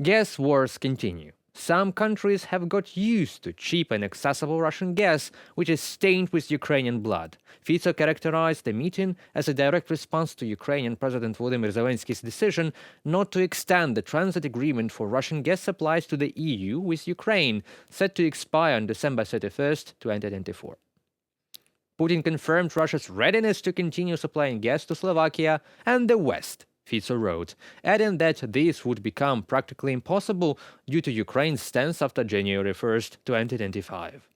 Gas wars continue. Some countries have got used to cheap and accessible Russian gas, which is stained with Ukrainian blood. Fico characterized the meeting as a direct response to Ukrainian President Vladimir Zelensky's decision not to extend the transit agreement for Russian gas supplies to the EU with Ukraine, set to expire on December 31st, 2024. Putin confirmed Russia's readiness to continue supplying gas to Slovakia and the West, Fico wrote, adding that this would become practically impossible due to Ukraine's stance after January 1st, 2025.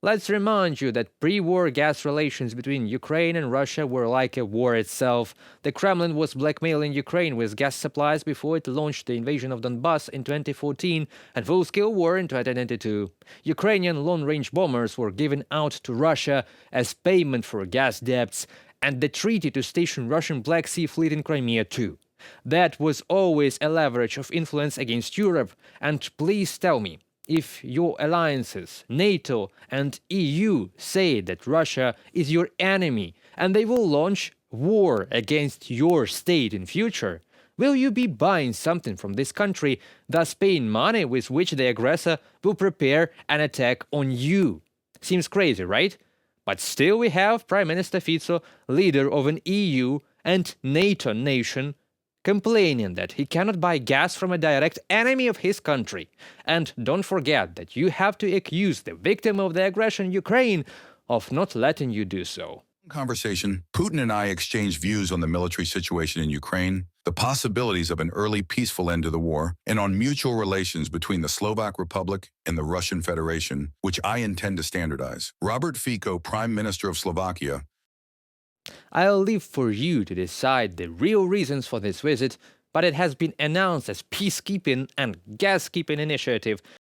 Let's remind you that pre-war gas relations between Ukraine and Russia were like a war itself. The Kremlin was blackmailing Ukraine with gas supplies before it launched the invasion of Donbass in 2014 and full-scale war in 2022. Ukrainian long-range bombers were given out to Russia as payment for gas debts, and the treaty to station Russian Black Sea Fleet in Crimea too. That was always a leverage of influence against Europe, and please tell me, if your alliances, NATO and EU, say that Russia is your enemy and they will launch war against your state in future, will you be buying something from this country, thus paying money with which the aggressor will prepare an attack on you? Seems crazy, right? But still we have Prime Minister Fico, leader of an EU and NATO nation, complaining that he cannot buy gas from a direct enemy of his country. And don't forget that you have to accuse the victim of the aggression, Ukraine, of not letting you do so. Conversation, Putin and I exchanged views on the military situation in Ukraine, the possibilities of an early peaceful end to the war, and on mutual relations between the Slovak Republic and the Russian Federation, which I intend to standardize. Robert Fico, Prime Minister of Slovakia. I'll leave for you to decide the real reasons for this visit, but it has been announced as peacekeeping and gas-keeping initiative